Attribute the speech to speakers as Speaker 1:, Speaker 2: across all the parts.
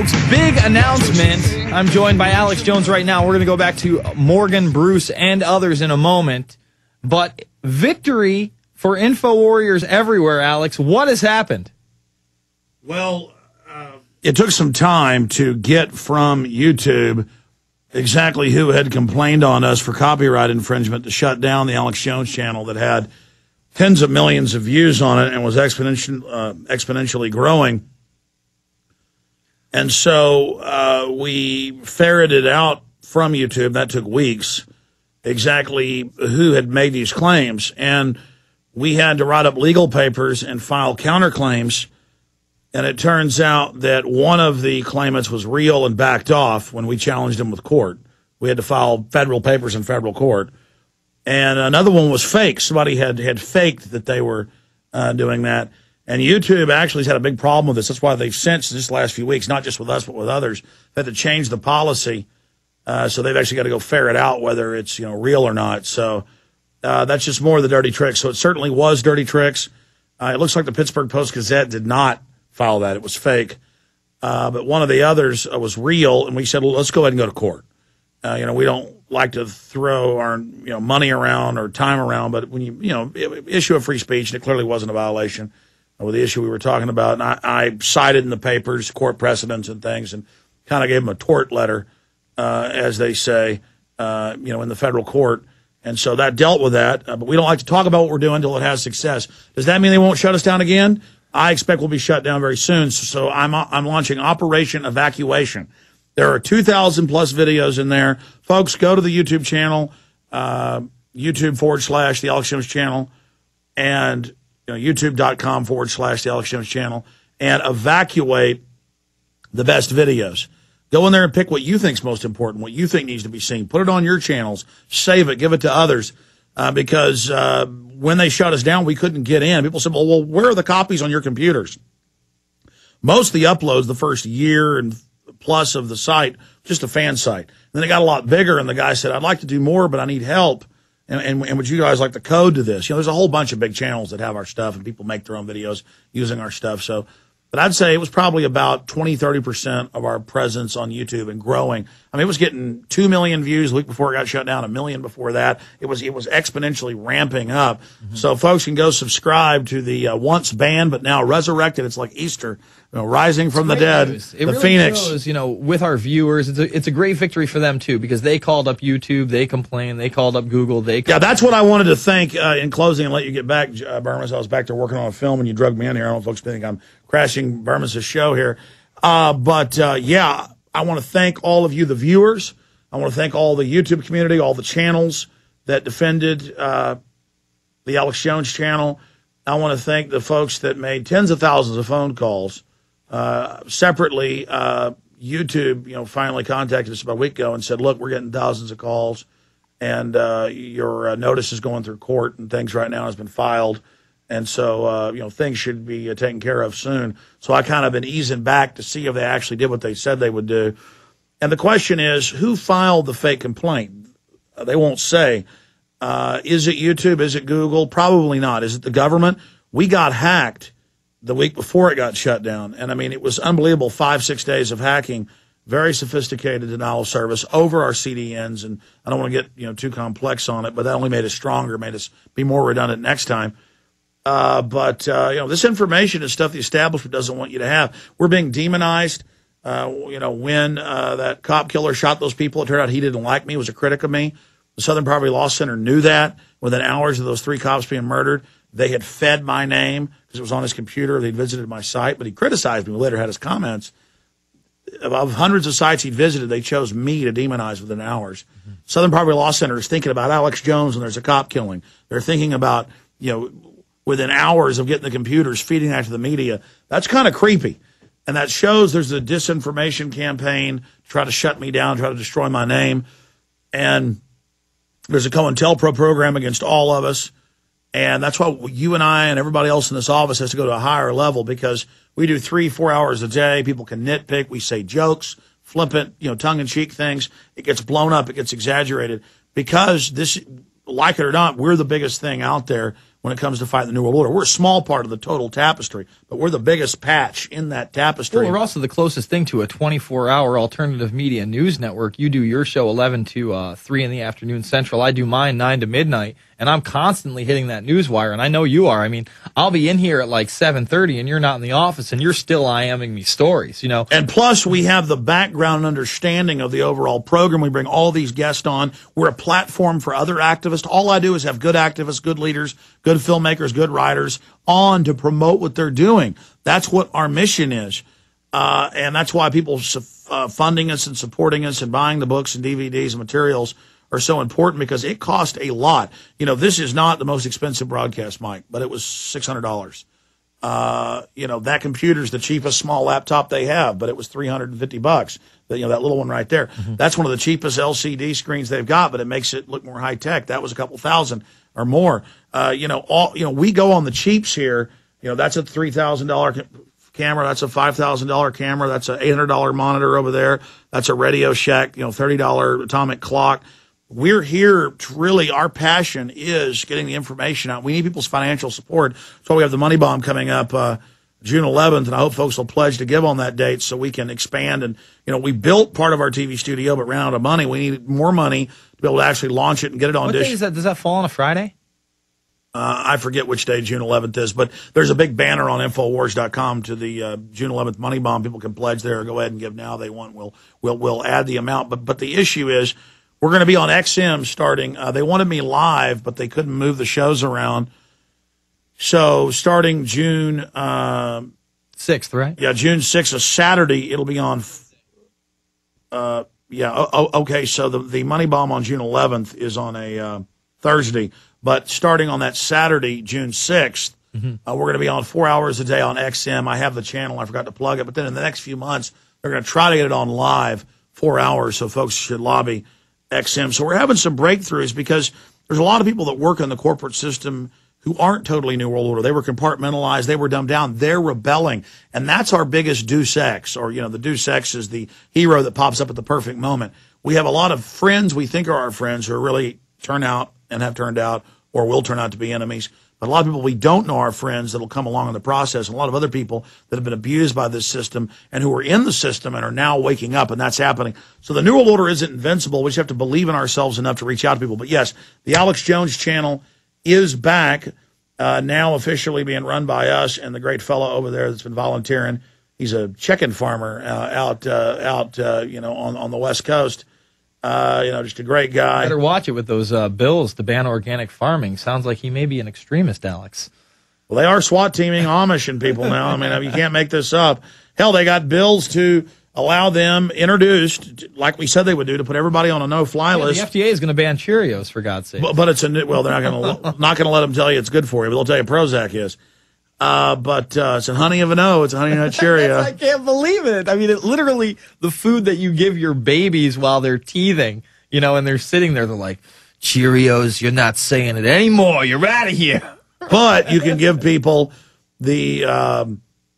Speaker 1: Folks, big announcement. I'm joined by Alex Jones right now. We're going to go back to Morgan, Bruce, and others in a moment. But victory for Info Warriors everywhere, Alex. What has happened?
Speaker 2: Well, it took some time to get from YouTube exactly who had complained on us for copyright infringement to shut down the Alex Jones channel that had tens of millions of views on it and was exponentially growing. And so we ferreted out from YouTube, that took weeks, exactly who had made these claims. And we had to write up legal papers and file counterclaims. And it turns out that one of the claimants was real and backed off when we challenged him with court. We had to file federal papers in federal court. And another one was fake. Somebody had faked that they were doing that. And YouTube actually has had a big problem with this. That's why they've since this last few weeks, not just with us but with others, had to change the policy. So they've actually got to go ferret out whether it's real or not. So that's just more of the dirty tricks. So it certainly was dirty tricks. It looks like the Pittsburgh Post-Gazette did not file that. It was fake. But one of the others was real, and we said, well, let's go ahead and go to court. We don't like to throw our money around or time around, but when you issue a free speech, and it clearly wasn't a violation with the issue we were talking about, and I cited in the papers court precedents and things, and kind of gave them a tort letter, as they say, in the federal court, and so that dealt with that. But we don't like to talk about what we're doing until it has success. Does that mean they won't shut us down again? I expect we'll be shut down very soon. So I'm launching Operation Evacuation. There are 2,000 plus videos in there. Folks, go to the YouTube channel, YouTube.com/The Alex Jones Channel, and YouTube.com/The Alex Jones Channel, and evacuate the best videos. Go in there and pick what you think's most important, what you think needs to be seen. Put it on your channels. Save it. Give it to others. Because when they shut us down, we couldn't get in. People said, well, where are the copies on your computers? Most of the uploads the first year and plus of the site, just a fan site. And then it got a lot bigger, and the guy said, I'd like to do more, but I need help. And would you guys like the code to this? There's a whole bunch of big channels that have our stuff, and people make their own videos using our stuff. So, but I'd say it was probably about 20-30% of our presence on YouTube and growing. I mean, it was getting 2 million views the week before it got shut down, 1 million before that. It was exponentially ramping up. Mm-hmm. So folks can go subscribe to the once banned but now resurrected. It's like Easter, rising from the dead.
Speaker 1: It really Phoenix. Shows, with our viewers, it's a great victory for them too, because they called up YouTube, they complained, they called up Google, yeah,
Speaker 2: that's what I wanted to thank in closing and let you get back, Burmas. I was back there working on a film and you drugged me in here. I don't know if folks think I'm crashing Burmas' show here. Yeah, I want to thank all of you, the viewers. I want to thank all the YouTube community, all the channels that defended the Alex Jones channel. I want to thank the folks that made tens of thousands of phone calls. Separately, YouTube, finally contacted us about a week ago and said, look, we're getting thousands of calls, and your notice is going through court, and things right now has been filed. And so, things should be taken care of soon. So I kind of been easing back to see if they actually did what they said they would do. And the question is, who filed the fake complaint? They won't say. Is it YouTube? Is it Google? Probably not. Is it the government? We got hacked the week before it got shut down. And, I mean, it was unbelievable, 5-6 days of hacking, very sophisticated denial of service over our CDNs. And I don't want to get, too complex on it, but that only made us stronger, made us be more redundant next time. But this information is stuff the establishment doesn't want you to have. We're being demonized. When that cop killer shot those people, it turned out he didn't like me, was a critic of me. The Southern Poverty Law Center knew that. Within hours of those 3 cops being murdered, they had fed my name because it was on his computer. They'd visited my site, but he criticized me. Later had his comments. Of hundreds of sites he'd visited, they chose me to demonize within hours. Mm-hmm. Southern Poverty Law Center is thinking about Alex Jones when there's a cop killing. They're thinking about, within hours of getting the computers, feeding that to the media. That's kind of creepy. And that shows there's a disinformation campaign to try to shut me down, try to destroy my name. And there's a COINTELPRO program against all of us. And that's why you and I and everybody else in this office has to go to a higher level, because we do 3-4 hours a day. People can nitpick. We say jokes, flippant, tongue-in-cheek things. It gets blown up. It gets exaggerated because this, like it or not, we're the biggest thing out there. when it comes to fighting the New World Order. We're a small part of the total tapestry, but we're the biggest patch in that tapestry.
Speaker 1: Well, we're also the closest thing to a 24-hour alternative media news network. You do your show 11 to 3 in the afternoon Central. I do mine 9 to midnight, and I'm constantly hitting that news wire, and I know you are. I mean, I'll be in here at like 7:30, and you're not in the office, and you're still IMing me stories, you know.
Speaker 2: And plus, we have the background and understanding of the overall program. We bring all these guests on. We're a platform for other activists. All I do is have good activists, good leaders, good filmmakers, good writers on to promote what they're doing. That's what our mission is. And that's why people funding us and supporting us and buying the books and DVDs and materials are so important, because it cost a lot. You know, this is not the most expensive broadcast mic, but it was $600. You know, that computer's the cheapest small laptop they have, but it was $350. You know, that little one right there. Mm-hmm. That's one of the cheapest LCD screens they've got, but it makes it look more high tech. That was a couple thousand or more. You know, we go on the cheaps here. You know, that's a $3,000 camera. That's a $5,000 camera. That's a $800 monitor over there. That's a Radio Shack, you know, $30 atomic clock. We're here to really, our passion is getting the information out. We need people's financial support. So we have the Money Bomb coming up June 11th, and I hope folks will pledge to give on that date so we can expand. And, you know, we built part of our TV studio, but ran out of money. We need more money to be able to actually launch it and get it on
Speaker 1: What
Speaker 2: Dish.
Speaker 1: day is that? Does that fall on a Friday?
Speaker 2: I forget which day June 11th is, but there's a big banner on Infowars.com to the June 11th Money Bomb. People can pledge there or go ahead and give now they want. We'll add the amount. But the issue is we're going to be on XM starting. They wanted me live, but they couldn't move the shows around. So starting June
Speaker 1: 6th, right?
Speaker 2: Yeah, June 6th, a Saturday, it'll be on. Okay, so the Money Bomb on June 11th is on a Thursday. But starting on that Saturday, June 6th, we're going to be on 4 hours a day on XM. I have the channel. I forgot to plug it. But then in the next few months, they're going to try to get it on live 4 hours, so folks should lobby XM. So we're having some breakthroughs because there's a lot of people that work in the corporate system who aren't totally New World Order. They were compartmentalized. They were dumbed down. They're rebelling. And that's our biggest Deus Ex, or, you know, the Deus Ex is the hero that pops up at the perfect moment. We have a lot of friends we think are our friends who are really turn out and have turned out or will turn out to be enemies. But a lot of people we don't know are friends that will come along in the process, and a lot of other people that have been abused by this system and who are in the system and are now waking up, and that's happening. So the New World Order isn't invincible. We just have to believe in ourselves enough to reach out to people. But yes, the Alex Jones channel is back, now officially being run by us and the great fellow over there that's been volunteering. He's a chicken farmer out you know, on the West Coast. You know, just a great guy.
Speaker 1: Better watch it with those bills to ban organic farming. Sounds like he may be an extremist, Alex.
Speaker 2: Well, they are SWAT teaming Amish and people now. I mean, you can't make this up. Hell, they got bills to allow them introduced, like we said they would do, to put everybody on a no-fly list.
Speaker 1: The FDA is going to ban Cheerios, for God's sake.
Speaker 2: But it's they're not going to let them tell you it's good for you, but they'll tell you Prozac is. But it's a honey of an O. It's a honey nut Cheerio.
Speaker 1: I can't believe it. I mean, it literally the food that you give your babies while they're teething, you know, and they're sitting there, they're like, Cheerios, you're not saying it anymore. You're out of here.
Speaker 2: But you can give people the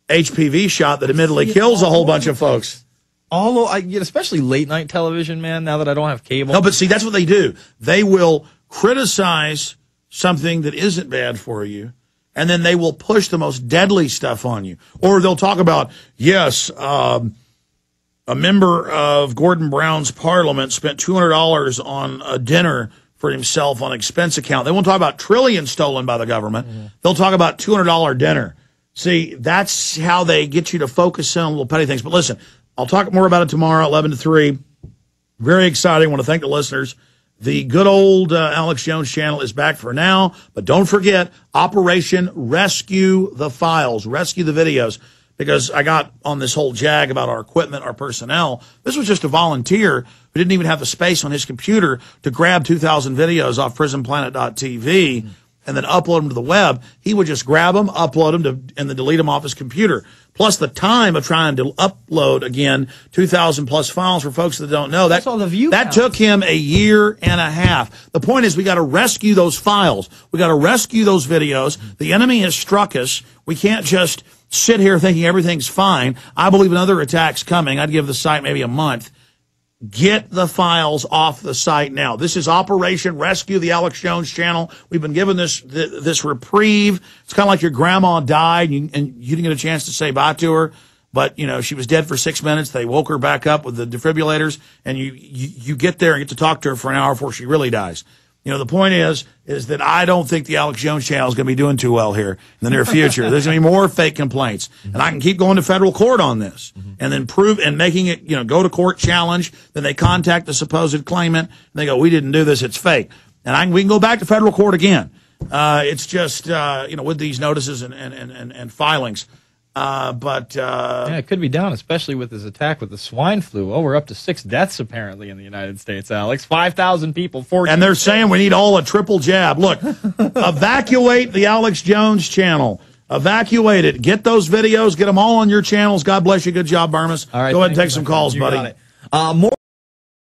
Speaker 2: HPV shot that admittedly kills a whole bunch of folks.
Speaker 1: Especially late night television, man, now that I don't have cable.
Speaker 2: No, but see, that's what they do. They will criticize something that isn't bad for you, and then they will push the most deadly stuff on you. Or they'll talk about, yes, a member of Gordon Brown's parliament spent $200 on a dinner for himself on expense account. They won't talk about trillions stolen by the government. Mm-hmm. They'll talk about $200 dinner. See, that's how they get you to focus on little petty things. But listen, I'll talk more about it tomorrow, 11 to 3. Very exciting. I want to thank the listeners. The good old Alex Jones channel is back for now, but don't forget Operation Rescue the Files, rescue the videos, because I got on this whole jag about our equipment, our personnel. This was just a volunteer who didn't even have the space on his computer to grab 2,000 videos off prisonplanet.tv and then upload them to the web. He would just grab them, upload them, and then delete them off his computer. Plus the time of trying to upload, again, 2,000 plus files for folks that don't know.
Speaker 1: That's all the view
Speaker 2: that took him a year and a half. The point is we got to rescue those files. We got to rescue those videos. The enemy has struck us. We can't just sit here thinking everything's fine. I believe another attack's coming. I'd give the site maybe a month. Get the files off the site now. This is Operation Rescue the Alex Jones Channel. We've been given this reprieve. It's kind of like your grandma died and you didn't get a chance to say bye to her. But, you know, she was dead for 6 minutes. They woke her back up with the defibrillators, and you get there and get to talk to her for an hour before she really dies. You know, the point is that I don't think the Alex Jones Channel is going to be doing too well here in the near future. There's going to be more fake complaints. And I can keep going to federal court on this and then prove and making it, you know, go to court challenge. Then they contact the supposed claimant and they go, we didn't do this. It's fake. And we can go back to federal court again. It's just, you know, with these notices and filings.
Speaker 1: Yeah, it could be down, especially with his attack with the swine flu. Oh, we're up to 6 deaths apparently in the United States, Alex. 5,000 people, 14.
Speaker 2: And they're saying we need all a triple jab. Look, evacuate the Alex Jones channel. Evacuate it. Get those videos. Get them all on your channels. God bless you. Good job, Burmis.
Speaker 1: All right,
Speaker 2: go ahead and take some calls, buddy.
Speaker 1: More